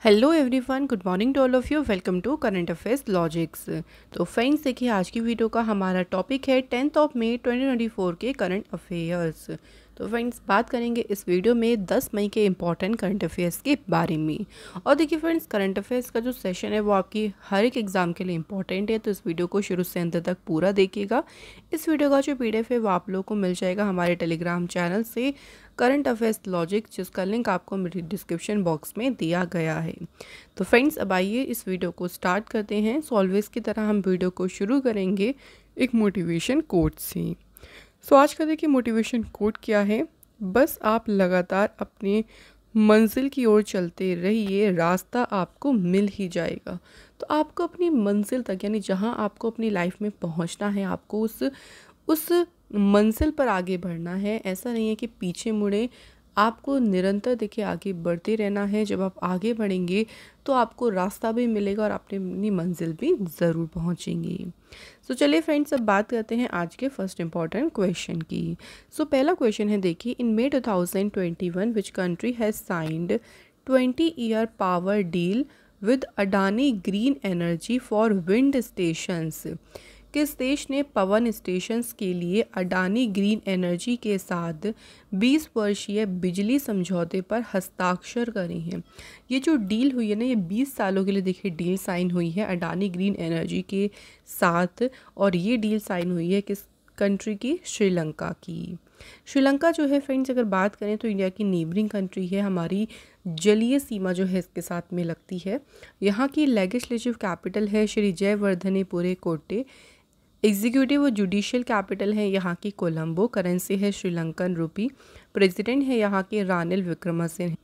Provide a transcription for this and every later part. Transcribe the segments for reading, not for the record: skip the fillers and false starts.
Hello everyone, good morning to all of you. Welcome to current affairs logics. तो friends, देखिए आज की video का हमारा टॉपिक है 10 मई 2024 के करंट अफेयर्स। तो फ्रेंड्स, बात करेंगे इस वीडियो में 10 मई के इंपॉर्टेंट करंट अफेयर्स के बारे में। और देखिए फ्रेंड्स, करंट अफेयर्स का जो सेशन है वो आपकी हर एक एग्ज़ाम के लिए इंपॉर्टेंट है, तो इस वीडियो को शुरू से अंत तक पूरा देखिएगा। इस वीडियो का जो PDF है वो आप लोगों को मिल जाएगा हमारे टेलीग्राम चैनल से, करंट अफेयर्स लॉजिक, जिसका लिंक आपको मेरी डिस्क्रिप्शन बॉक्स में दिया गया है। तो फ्रेंड्स, अब आइए इस वीडियो को स्टार्ट करते हैं। सो ऑलवेज की तरह हम वीडियो को शुरू करेंगे एक मोटिवेशन कोट से। सो आज का देखिए मोटिवेशन कोट क्या है। बस आप लगातार अपने मंजिल की ओर चलते रहिए, रास्ता आपको मिल ही जाएगा। तो आपको अपनी मंजिल तक, यानी जहां आपको अपनी लाइफ में पहुंचना है, आपको उस मंजिल पर आगे बढ़ना है। ऐसा नहीं है कि पीछे मुड़े, आपको निरंतर देखिए आगे बढ़ते रहना है। जब आप आगे बढ़ेंगे तो आपको रास्ता भी मिलेगा और अपनी मंजिल भी ज़रूर पहुंचेंगे। सो चलिए फ्रेंड्स, अब बात करते हैं आज के फर्स्ट इंपॉर्टेंट क्वेश्चन की। सो पहला क्वेश्चन है, देखिए, इन May 2021 which country has signed 20-year power deal with Adani green energy for wind stations. किस देश ने पवन स्टेशंस के लिए अडानी ग्रीन एनर्जी के साथ 20 वर्षीय बिजली समझौते पर हस्ताक्षर करे हैं। ये जो डील हुई है ना, ये 20 सालों के लिए देखिए डील साइन हुई है अडानी ग्रीन एनर्जी के साथ। और ये डील साइन हुई है किस कंट्री की? श्रीलंका की। श्रीलंका जो है फ्रेंड्स, अगर बात करें तो इंडिया की नेबरिंग कंट्री है, हमारी जलीय सीमा जो है इसके साथ में लगती है। यहाँ की लेजिस्लेटिव कैपिटल है श्री जयवर्धनेपुरे कोटे। एग्जीक्यूटिव और जुडिशियल कैपिटल है यहाँ की कोलंबो। करेंसी है श्रीलंकन रुपी। प्रेसिडेंट है यहाँ के रानिल विक्रमसिंघे।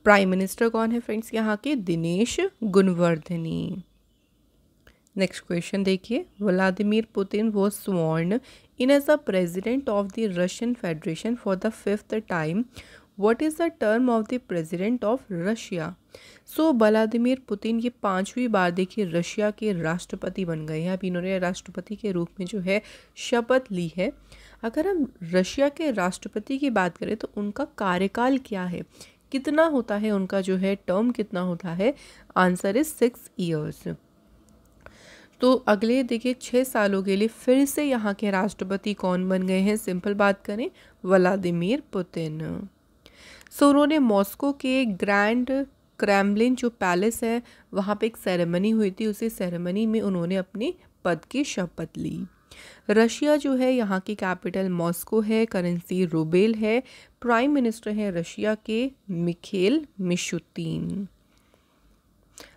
प्राइम मिनिस्टर कौन है फ्रेंड्स? यहाँ के दिनेश गुणवर्धनी। नेक्स्ट क्वेश्चन देखिए, Vladimir Putin was sworn in as the president of the Russian federation for the 5th time. What is the term of the president of Russia? So Vladimir Putin ये 5वीं बार देखिए Russia के राष्ट्रपति बन गए हैं। अब इन्होंने राष्ट्रपति के रूप में जो है शपथ ली है। अगर हम रशिया के राष्ट्रपति की बात करें तो उनका कार्यकाल क्या है, कितना होता है उनका जो है टर्म, कितना होता है? Answer is 6 years. तो अगले देखिए 6 सालों के लिए फिर से यहाँ के राष्ट्रपति कौन बन गए हैं? सिंपल बात करें, व्लादिमीर पुतिन। सो उन्होंने मॉस्को के ग्रैंड क्रेमलिन जो पैलेस है वहाँ पे एक सेरेमनी हुई थी। उसी सेरेमनी में उन्होंने अपने पद की शपथ ली। रशिया जो है यहाँ की कैपिटल मॉस्को है। करेंसी रूबेल है। प्राइम मिनिस्टर है रशिया के मिखेल मिशुतिन।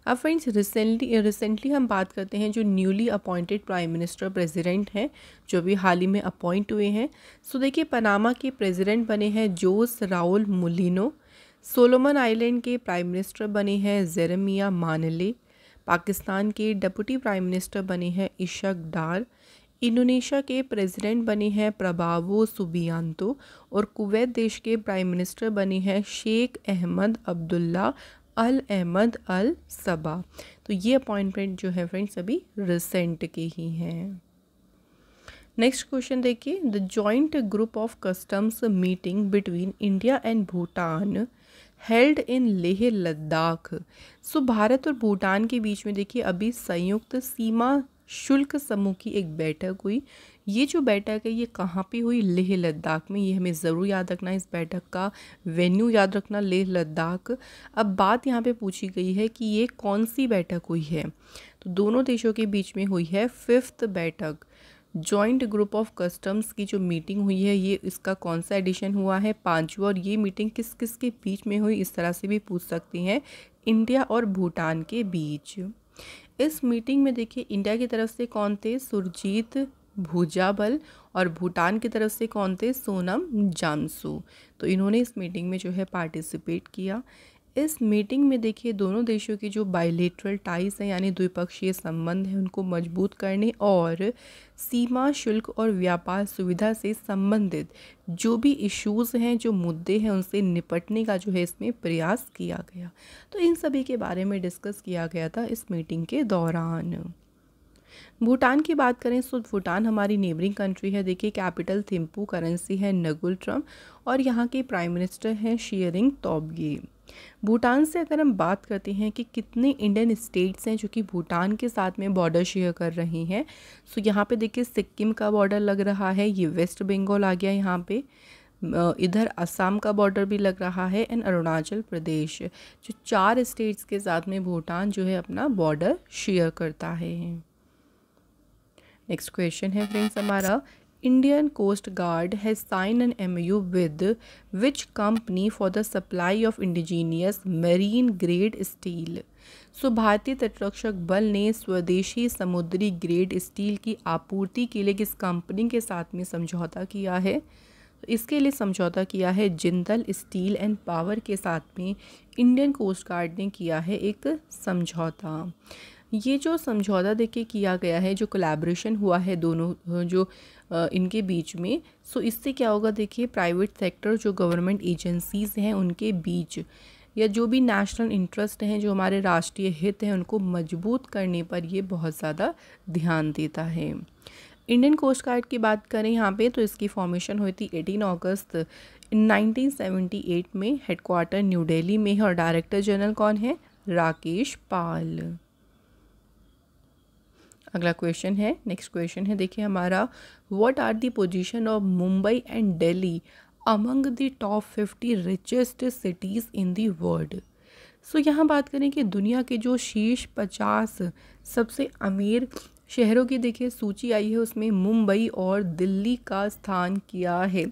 अब फ्रेंड्स, रिसेंटली हम बात करते हैं जो newly appointed prime minister president हैं, जो भी हाल ही में अपॉइंट हुए हैं। सो देखिए, पनामा के प्रेसिडेंट बने हैं जोस राउल मुलिनो। सोलोमन आइलैंड के प्राइम मिनिस्टर बने हैं जेरेमिया मानले। पाकिस्तान के डिप्टी प्राइम मिनिस्टर बने हैं इशक डार। इंडोनेशिया के प्रेसिडेंट बने हैं प्रबावो सुबियांतो। और कुवैत देश के प्राइम मिनिस्टर बने हैं शेख अहमद अब्दुल्ला अल अहमद अल सबा। तो ये अपॉइंटमेंट जो है फ्रेंड्स अभी रिसेंट के ही हैं। नेक्स्ट क्वेश्चन देखिए, the joint group of customs meeting between India and Bhutan held in Leh Ladakh. So Bharat और भूटान के बीच में देखिए अभी संयुक्त सीमा शुल्क समूह की एक बैठक हुई। ये जो बैठक है ये कहाँ पे हुई? लेह लद्दाख में। ये हमें ज़रूर याद रखना है, इस बैठक का वेन्यू याद रखना, लेह लद्दाख। अब बात यहाँ पे पूछी गई है कि ये कौन सी बैठक हुई है, तो दोनों देशों के बीच में हुई है 5th बैठक। जॉइंट ग्रुप ऑफ कस्टम्स की जो मीटिंग हुई है ये इसका कौन सा एडिशन हुआ है? 5वां। और ये मीटिंग किस किस के बीच में हुई, इस तरह से भी पूछ सकती हैं, इंडिया और भूटान के बीच। इस मीटिंग में देखिए इंडिया की तरफ से कौन थे? सुरजीत भुजाबल। और भूटान की तरफ से कौन थे? सोनम जामसू। तो इन्होंने इस मीटिंग में जो है पार्टिसिपेट किया। इस मीटिंग में देखिए दोनों देशों की जो बायलैटरल टाइज हैं, यानी द्विपक्षीय संबंध हैं, उनको मजबूत करने और सीमा शुल्क और व्यापार सुविधा से संबंधित जो भी इश्यूज़ हैं, जो मुद्दे हैं, उनसे निपटने का जो है इसमें प्रयास किया गया। तो इन सभी के बारे में डिस्कस किया गया था इस मीटिंग के दौरान। भूटान की बात करें तो भूटान हमारी नेबरिंग कंट्री है। देखिए, कैपिटल थिम्पू, करेंसी है नगुल ट्रम और यहाँ के प्राइम मिनिस्टर हैं शेरिंग तोब्गे। भूटान से अगर हम बात करते हैं कि कितने इंडियन स्टेट्स हैं जो कि भूटान के साथ में बॉर्डर शेयर कर रही हैं, सो यहाँ पे देखिए सिक्किम का बॉर्डर लग रहा है, ये वेस्ट बंगाल आ गया यहाँ पे, इधर असम का बॉर्डर भी लग रहा है एंड अरुणाचल प्रदेश, जो 4 स्टेट्स के साथ में भूटान जो है अपना बॉर्डर शेयर करता है। नेक्स्ट क्वेश्चन है फ्रेंड्स हमारा, Indian coast guard has sign an MOU with which company for the supply of indigenous marine grade steel. So भारतीय तटरक्षक बल ने स्वदेशी समुद्री ग्रेड स्टील की आपूर्ति के लिए किस कंपनी के साथ में समझौता किया है? तो इसके लिए समझौता किया है जिंदल स्टील एंड पावर के साथ में इंडियन कोस्ट गार्ड ने किया है एक समझौता। ये जो समझौता देखिए किया गया है, जो कोलैबोरेशन हुआ है दोनों जो इनके बीच में, सो इससे क्या होगा देखिए, प्राइवेट सेक्टर जो गवर्नमेंट एजेंसीज़ हैं उनके बीच या जो भी नेशनल इंटरेस्ट हैं, जो हमारे राष्ट्रीय हित हैं, उनको मजबूत करने पर ये बहुत ज़्यादा ध्यान देता है। इंडियन कोस्ट गार्ड की बात करें यहाँ पे, तो इसकी फॉर्मेशन हुई थी 18 अगस्त 1978 में, हेडक्वार्टर न्यू दिल्ली में है और डायरेक्टर जनरल कौन है? राकेश पाल। अगला क्वेश्चन है, नेक्स्ट क्वेश्चन है देखिए हमारा, what are the position of Mumbai and Delhi among the top 50 richest cities in the world. So यहाँ बात करें कि दुनिया के जो शीर्ष 50 सबसे अमीर शहरों की देखिए सूची आई है, उसमें मुंबई और दिल्ली का स्थान किया है।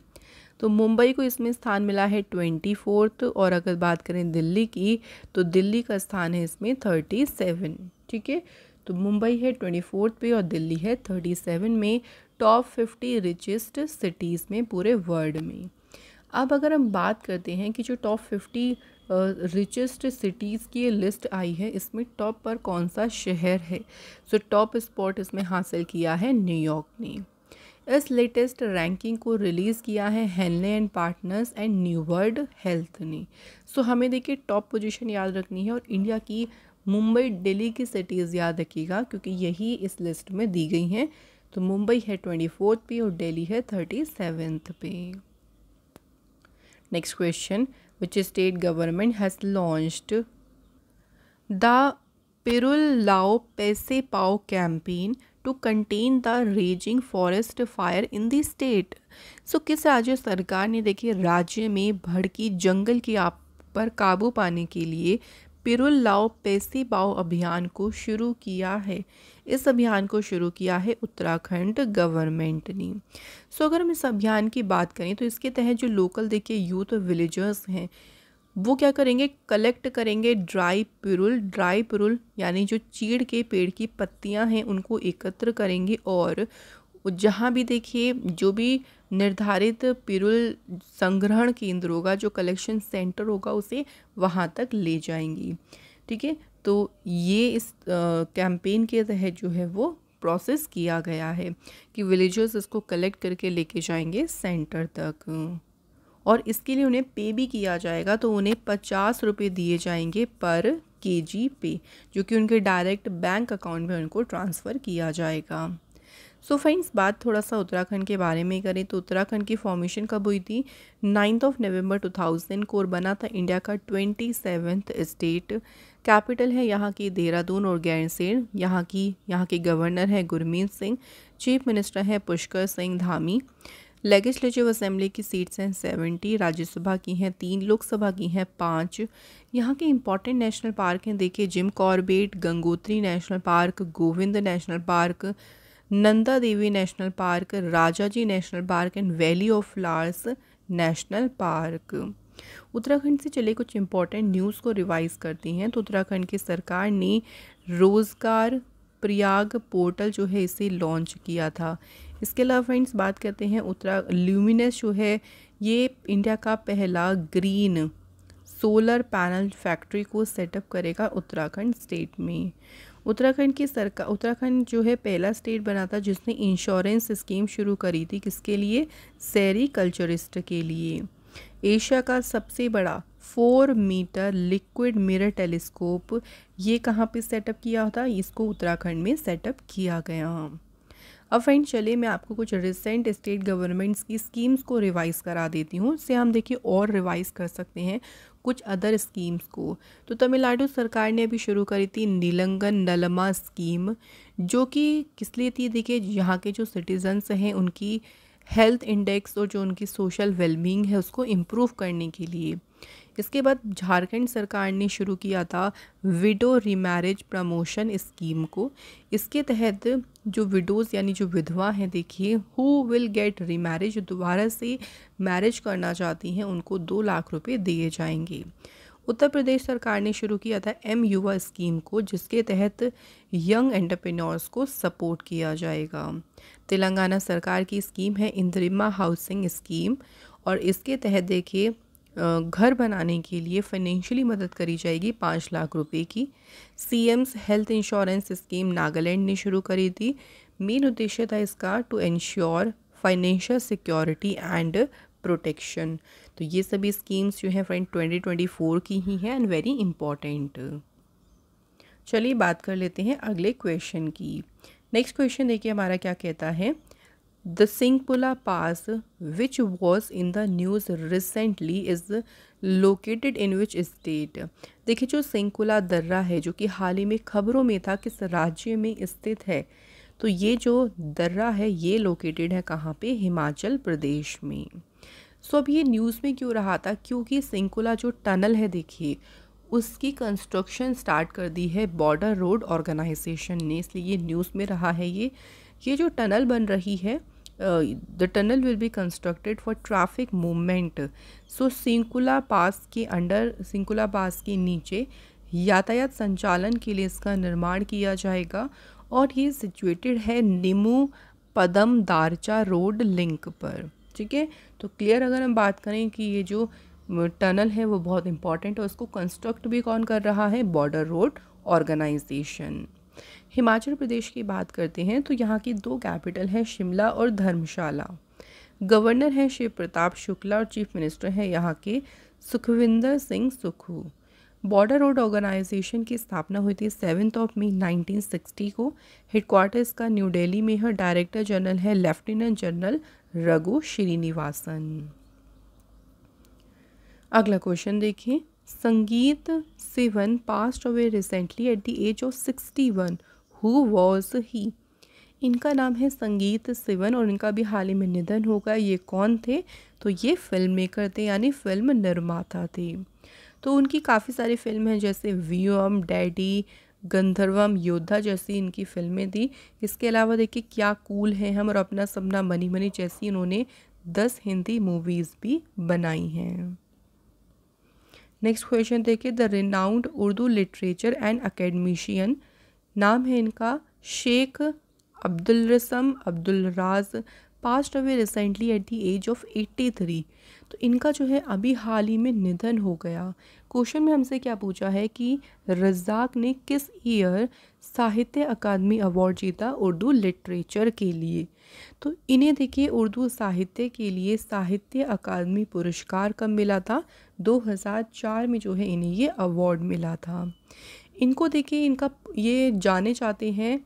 तो मुंबई को इसमें स्थान मिला है 24th, और अगर बात करें दिल्ली की तो दिल्ली का स्थान है इसमें 37। ठीक है, तो मुंबई है 24th पे और दिल्ली है 37 में टॉप 50 रिचेस्ट सिटीज़ में पूरे वर्ल्ड में। अब अगर हम बात करते हैं कि जो टॉप 50 रिचेस्ट सिटीज़ की लिस्ट आई है, इसमें टॉप पर कौन सा शहर है? सो टॉप स्पॉट इसमें हासिल किया है न्यूयॉर्क ने। इस लेटेस्ट रैंकिंग को रिलीज़ किया है Henley and partners and new world health ने। सो हमें देखिए टॉप पोजीशन याद रखनी है और इंडिया की मुंबई दिल्ली की सिटीज़ याद रखिएगा क्योंकि यही इस लिस्ट में दी गई हैं। तो मुंबई है 24th पे और दिल्ली है 37th पे। Next question, which state government has launched the पिरुल-लाओ पैसे पाओ campaign to contain the raging forest fire in the state. So किस राज्य सरकार ने देखिए राज्य में भड़की जंगल की आग पर काबू पाने के लिए पिरुल-लाओ पैसे पाओ अभियान को शुरू किया है? इस अभियान को शुरू किया है उत्तराखंड गवर्नमेंट ने। सो अगर हम इस अभियान की बात करें तो इसके तहत जो लोकल देखिए यूथ और विलेजर्स हैं वो क्या करेंगे, कलेक्ट करेंगे ड्राई पिरुल यानी जो चीड़ के पेड़ की पत्तियां हैं उनको एकत्र करेंगे और जहाँ भी देखिए जो भी निर्धारित पिरुल संग्रहण केंद्र होगा, जो कलेक्शन सेंटर होगा, उसे वहाँ तक ले जाएंगी। ठीक है, तो ये इस कैंपेन के तहत जो है वो प्रोसेस किया गया है कि विलेजर्स इसको कलेक्ट करके लेके जाएंगे सेंटर तक और इसके लिए उन्हें पे भी किया जाएगा। तो उन्हें 50 रुपये दिए जाएंगे पर केजी पे, जो कि उनके डायरेक्ट बैंक अकाउंट में उनको ट्रांसफ़र किया जाएगा। सो फ्रेंड्स, बात थोड़ा सा उत्तराखंड के बारे में करें तो उत्तराखंड की फॉर्मेशन कब हुई थी? 9 नवंबर 2000 को और बना था इंडिया का 27th स्टेट। कैपिटल है यहाँ की देहरादून और गैरसैंण। यहाँ के गवर्नर है गुरमीत सिंह। चीफ मिनिस्टर है पुष्कर सिंह धामी। लेजिस्लेटिव असेंबली की सीट्स हैं 70, राज्यसभा की हैं 3, लोकसभा की हैं 5। यहाँ के इंपॉर्टेंट नेशनल पार्क हैं देखिए Jim Corbett, Gangotri national park, Govind national park, Nanda Devi national park, Rajaji national park and valley of flowers national park. Uttarakhand से चले कुछ इंपॉर्टेंट न्यूज़ को रिवाइज करती हैं तो उत्तराखंड की सरकार ने रोज़गार प्रयाग पोर्टल जो है इसे लॉन्च किया था। इसके अलावा फ्रेंड्स बात करते हैं ल्यूमिनस जो है ये इंडिया का पहला ग्रीन सोलर पैनल फैक्ट्री को सेटअप करेगा उत्तराखंड स्टेट में। उत्तराखंड जो है पहला स्टेट बना था जिसने इंश्योरेंस स्कीम शुरू करी थी, किसके लिए? सेरीकल्चरिस्ट के लिए। एशिया का सबसे बड़ा 4 मीटर लिक्विड मिरर टेलीस्कोप ये कहाँ पे सेटअप किया था? इसको उत्तराखंड में सेटअप किया गया। अब फ्रेंड चलिए मैं आपको कुछ रिसेंट स्टेट गवर्नमेंट्स की स्कीम्स को रिवाइज़ करा देती हूँ। इससे हम देखिए और रिवाइज़ कर सकते हैं कुछ अदर स्कीम्स को। तो तमिलनाडु सरकार ने अभी शुरू करी थी नीलंगन नलमा स्कीम, जो कि किस लिए थी, देखिए यहाँ के जो सिटीजन्स हैं उनकी हेल्थ इंडेक्स और जो उनकी सोशल वेलबींग है उसको इम्प्रूव करने के लिए। इसके बाद झारखंड सरकार ने शुरू किया था विडो रीमैरिज प्रमोशन स्कीम को। इसके तहत जो विडोज़ यानी जो विधवा हैं, देखिए हु विल गेट रीमैरिज, जो दोबारा से मैरिज करना चाहती हैं उनको 2 लाख रुपए दिए जाएंगे। उत्तर प्रदेश सरकार ने शुरू किया था युवा स्कीम को, जिसके तहत यंग एंटरप्रेन्योर्स को सपोर्ट किया जाएगा। तेलंगाना सरकार की स्कीम है इंदिरा हाउसिंग स्कीम, और इसके तहत देखिए घर बनाने के लिए फाइनेंशियली मदद करी जाएगी 5 लाख रुपए की। CM's health insurance scheme Nagaland ने शुरू करी थी। मेन उद्देश्य था इसका to ensure financial security and protection. तो ये सभी स्कीम्स जो हैं फ्रेंड 2024 की ही हैं एंड वेरी इंपॉर्टेंट। चलिए बात कर लेते हैं अगले क्वेश्चन की। नेक्स्ट क्वेश्चन देखिए हमारा क्या कहता है, the Shinkula pass which was in the news recently is located in which state. देखिए जो सिंगकुला दर्रा है जो कि हाल ही में खबरों में था, किस राज्य में स्थित है, तो ये जो दर्रा है ये लोकेटेड है कहाँ पे, हिमाचल प्रदेश में। सो अब ये न्यूज़ में क्यों रहा था, क्योंकि सिंगकुला जो टनल है देखिए उसकी कंस्ट्रक्शन स्टार्ट कर दी है बॉर्डर रोड ऑर्गेनाइजेशन ने, इसलिए ये न्यूज़ में रहा है। ये जो टनल बन रही है, the tunnel will be constructed for traffic movement. So Shinkula pass के अंडर, सिंगकुला पास के नीचे यातायात संचालन के लिए इसका निर्माण किया जाएगा, और ये सिचुएटेड है निमू पदम दारचा रोड लिंक पर। ठीक है, तो क्लियर अगर हम बात करें कि ये जो टनल है वो बहुत इंपॉर्टेंट है, उसको कंस्ट्रक्ट भी कौन कर रहा है, border road organisation. Himachal Pradesh की बात करते हैं तो यहाँ की 2 कैपिटल हैं शिमला और धर्मशाला। गवर्नर हैं शिव प्रताप शुक्ला और चीफ मिनिस्टर हैं यहाँ के Sukhvinder Singh Sukhu. Border road organization की स्थापना हुई थी 7 मई 1960 को। हेडक्वार्टर्स का न्यू दिल्ली में है। डायरेक्टर जनरल है लेफ्टिनेंट जनरल रघु श्रीनिवासन। अगला क्वेश्चन देखिए, Sangeet Sivan passed away recently at the age of 61, who was he. इनका नाम है संगीत सिवन और इनका भी हाल ही में निधन होगा। ये कौन थे, तो ये फिल्म मेकर थे यानी फिल्म निर्माता थे। तो उनकी काफ़ी सारी फिल्म हैं जैसे व्यूअम, डैडी, गंधर्वम, योद्धा जैसी इनकी फिल्में थी। इसके अलावा देखिए क्या कूल है हम और अपना सपना, मनी मनी जैसी इन्होंने 10 हिंदी मूवीज़ भी बनाई हैं। नेक्स्ट क्वेश्चन देखिए, the renowned Urdu literature and academician, नाम है इनका Sheikh Abdul Rasam Abdul Raj, passed away recently at the age of 83। तो इनका जो है अभी हाल ही में निधन हो गया। क्वेश्चन में हमसे क्या पूछा है कि रज़ाक ने किस ईयर साहित्य अकादमी अवार्ड जीता उर्दू लिटरेचर के लिए। तो इन्हें देखिए उर्दू साहित्य के लिए साहित्य अकादमी पुरस्कार कब मिला था, 2004 में जो है इन्हें ये अवार्ड मिला था। इनको देखिए इनका ये जाने जाते हैं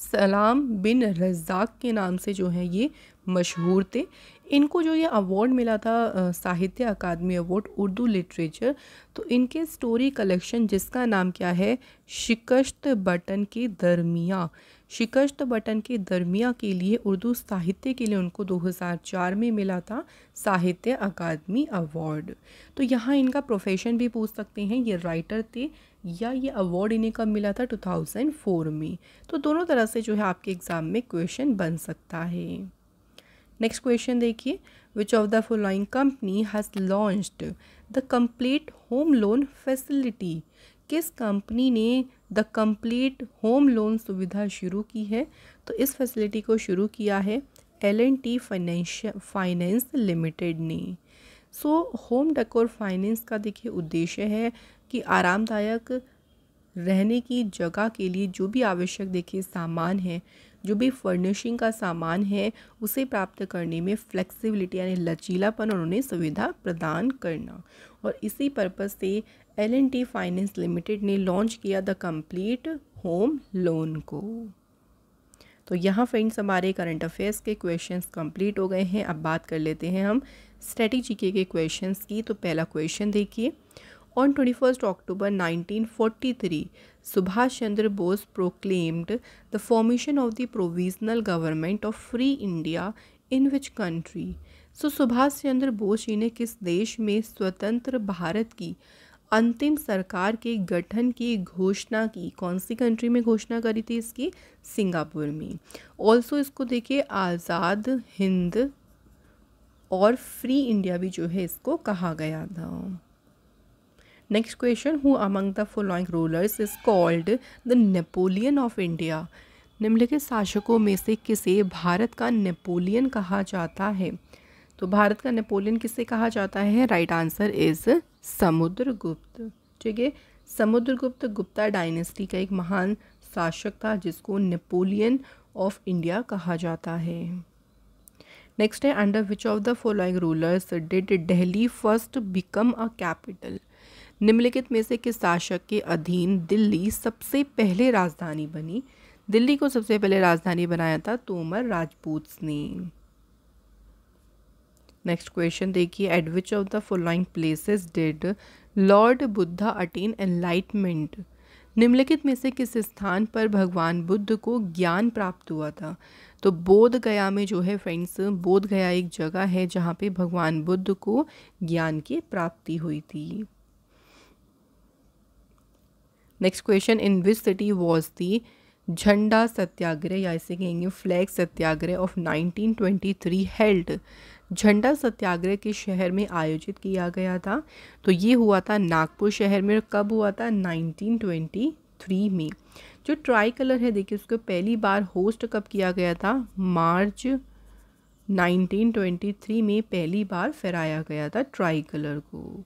सलाम बिन रज़ाक के नाम से जो है ये मशहूर थे। इनको जो ये अवार्ड मिला था साहित्य अकादमी अवार्ड उर्दू लिटरेचर, तो इनके स्टोरी कलेक्शन जिसका नाम क्या है, शिकस्त बटन के दरमिया, शिकस्त बटन के दरमिया के लिए उर्दू साहित्य के लिए उनको 2004 में मिला था साहित्य अकादमी अवार्ड। तो यहाँ इनका प्रोफेशन भी पूछ सकते हैं, ये राइटर थे या ये अवार्ड इन्हें कब मिला था, 2004 में। तो दोनों तरह से जो है आपके एग्ज़ाम में क्वेश्चन बन सकता है। नेक्स्ट क्वेश्चन देखिए, which of the following company has launched the complete home loan facility. किस कंपनी ने द कंप्लीट होम लोन सुविधा शुरू की है, तो इस फैसिलिटी को शुरू किया है L&T फाइनेंस लिमिटेड ने। सो होम डेकोर फाइनेंस का देखिए उद्देश्य है कि आरामदायक रहने की जगह के लिए जो भी आवश्यक देखिए सामान है, जो भी फर्निशिंग का सामान है, उसे प्राप्त करने में फ्लेक्सिबिलिटी यानी लचीलापन उन्होंने सुविधा प्रदान करना, और इसी पर्पज़ से L&T फाइनेंस लिमिटेड ने लॉन्च किया द कंप्लीट होम लोन को। तो यहाँ फ्रेंड्स हमारे करंट अफेयर्स के क्वेश्चंस कंप्लीट हो गए हैं। अब बात कर लेते हैं हम स्ट्रेटेजी के क्वेश्चंस की। तो पहला क्वेश्चन देखिए, on 21 October 1943 Subhash Chandra Bose proclaimed the formation of the provisional government of free India in which country. So Subhash Chandra Bose ji ने किस देश में स्वतंत्र भारत की अंतिम सरकार के गठन की घोषणा की? कौन सी कंट्री में घोषणा करी थी इसकी? सिंगापुर में। ऑल्सो इसको देखिए आज़ाद हिंद और फ्री इंडिया भी जो है इसको कहा गया था। Next question, who among the following rulers is called the Napoleon of India. निम्नलिखित शासकों में से किसे भारत का नेपोलियन कहा जाता है? तो भारत का नेपोलियन किसे कहा जाता है? Right answer is Samudragupta. ठीक है, समुद्रगुप्त गुप्ता डायनेस्टी का एक महान शासक था जिसको नेपोलियन ऑफ इंडिया कहा जाता है। नेक्स्ट है, under which of the following rulers did Delhi first become a capital. निम्नलिखित में से किस शासक के अधीन दिल्ली सबसे पहले राजधानी बनी? दिल्ली को सबसे पहले राजधानी बनाया था तोमर राजपूत ने। नेक्स्ट क्वेश्चन देखिए, eight which of the following places did Lord Buddha attain enlightenment. निम्नलिखित में से किस स्थान पर भगवान बुद्ध को ज्ञान प्राप्त हुआ था? तो बोध गया में जो है फ्रेंड्स, बोध गया एक जगह है जहाँ पे भगवान बुद्ध को ज्ञान की प्राप्ति हुई थी। Next question, in which city was the झंडा सत्याग्रह या इसे कहेंगे फ्लैग सत्याग्रह ऑफ 1923 हेल्ड। झंडा सत्याग्रह के शहर में आयोजित किया गया था। तो ये हुआ था नागपुर शहर में। कब हुआ था? 1923 में। जो ट्राई कलर है देखिए उसको पहली बार होस्ट कब किया गया था? मार्च 1923 में पहली बार फहराया गया था ट्राई कलर को।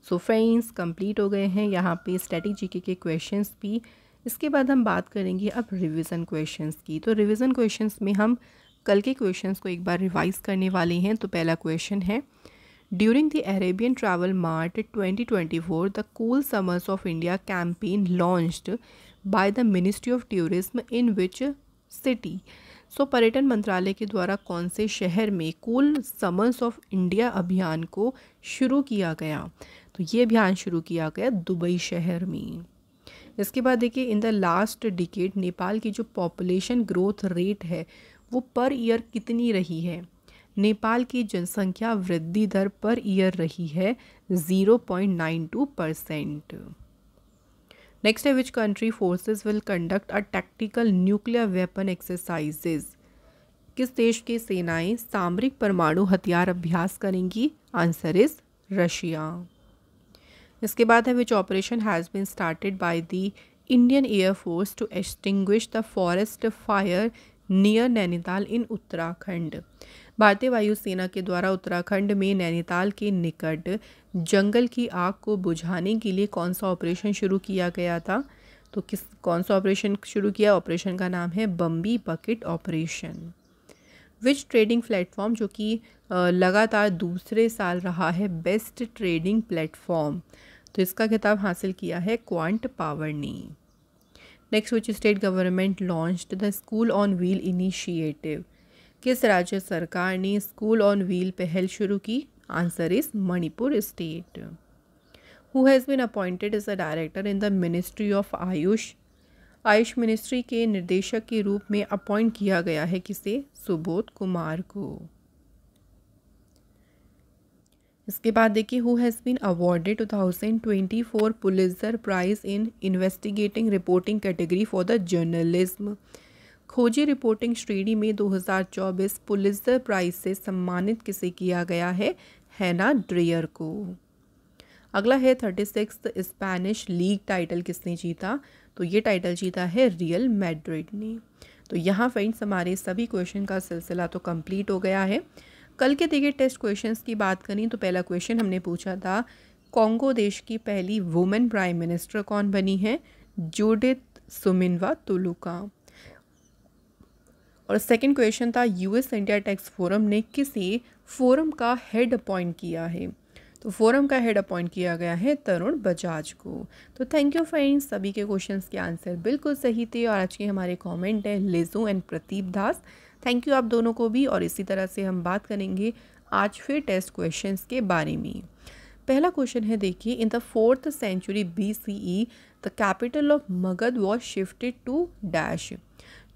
सो फ्रेंड्स कंप्लीट हो गए हैं यहाँ पे स्टैटिक जीके के क्वेश्चंस भी। इसके बाद हम बात करेंगे अब रिवीजन क्वेश्चंस की। तो रिवीजन क्वेश्चंस में हम कल के क्वेश्चंस को एक बार रिवाइज करने वाले हैं। तो पहला क्वेश्चन है, during the Arabian travel mart 2024 the cool summers of India campaign launched by the ministry of tourism in which city. So पर्यटन मंत्रालय के द्वारा कौन से शहर में कूल समर्स ऑफ इंडिया अभियान को शुरू किया गया? तो ये अभियान शुरू किया गया दुबई शहर में। इसके बाद देखिए, in the last decade Nepal की जो पॉपुलेशन ग्रोथ रेट है वो पर ईयर कितनी रही है? नेपाल की जनसंख्या वृद्धि दर पर ईयर रही है 0.92%। नेक्स्ट है, which country forces will conduct a tactical nuclear weapon exercises. किस देश की सेनाएं सामरिक परमाणु हथियार अभ्यास करेंगी? Answer is Russia. इसके बाद है, which operation has been started by the Indian air force to extinguish the forest fire near Nainital in Uttarakhand. भारतीय वायुसेना के द्वारा उत्तराखंड में नैनीताल के निकट जंगल की आग को बुझाने के लिए कौन सा ऑपरेशन शुरू किया गया था? तो कौन सा ऑपरेशन शुरू किया? ऑपरेशन का नाम है बम्बी बकेट ऑपरेशन। विच ट्रेडिंग प्लेटफॉर्म, जो कि लगातार दूसरे साल रहा है बेस्ट ट्रेडिंग प्लेटफॉर्म, तो इसका खिताब हासिल किया है क्वांट पावर ने। Next, which state government launched the school on wheel initiative. किस राज्य सरकार ने स्कूल ऑन व्हील पहल शुरू की? Answer is Manipur state. Who has been appointed as a director in the ministry of AYUSH. AYUSH ministry के निर्देशक के रूप में अपॉइंट किया गया है किसे? सुबोध कुमार को। इसके बाद देखिए, who has been awarded 2024 Pulitzer prize in investigating reporting category for the journalism. खोजी रिपोर्टिंग श्रेणी में 2024 पुलित्ज़र प्राइज़ से सम्मानित किसे किया गया है? हैना ड्रेयर को। अगला है 36th स्पेनिश लीग टाइटल किसने जीता? तो ये टाइटल जीता है रियल मैड्रिड ने। तो यहाँ फ्रेंड्स हमारे सभी क्वेश्चन का सिलसिला तो कंप्लीट हो गया है। कल के देखिए टेस्ट क्वेश्चंस की बात करें तो पहला क्वेश्चन हमने पूछा था, कॉन्गो देश की पहली वुमेन प्राइम मिनिस्टर कौन बनी है? जूडिथ सुमिनवा तुलुका। और सेकंड क्वेश्चन था, यूएस इंडिया टैक्स फोरम ने किसे फोरम का हेड अपॉइंट किया है? तो फोरम का हेड अपॉइंट किया गया है तरुण बजाज को। तो थैंक यू फ्रेंड्स, सभी के क्वेश्चंस के आंसर बिल्कुल सही थे। और आज के हमारे कमेंट है Lijo and Pradeep Das. Thank you आप दोनों को भी। और इसी तरह से हम बात करेंगे आज फिर टेस्ट क्वेश्चंस के बारे में। पहला क्वेश्चन है, देखिए, in the 4th century BCE the capital of Magadh was shifted to dash.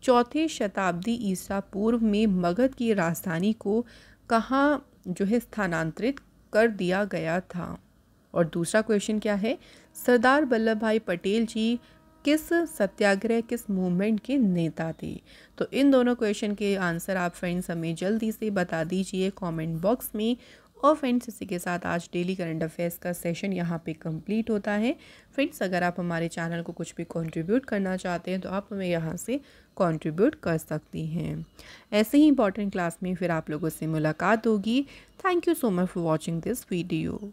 चौथे शताब्दी ईसा पूर्व में मगध की राजधानी को कहाँ जो है स्थानांतरित कर दिया गया था। और दूसरा क्वेश्चन क्या है, सरदार वल्लभ भाई पटेल जी किस सत्याग्रह किस मूवमेंट के नेता थे। तो इन दोनों क्वेश्चन के आंसर आप फ्रेंड्स हमें जल्दी से बता दीजिए कमेंट बॉक्स में। और फ्रेंड्स इसी के साथ आज डेली करंट अफेयर्स का सेशन यहाँ पे कंप्लीट होता है। फ्रेंड्स अगर आप हमारे चैनल को कुछ भी कंट्रीब्यूट करना चाहते हैं तो आप हमें यहाँ से कंट्रीब्यूट कर सकती हैं। ऐसे ही इंपॉर्टेंट क्लास में फिर आप लोगों से मुलाकात होगी। Thank you so much for watching this video.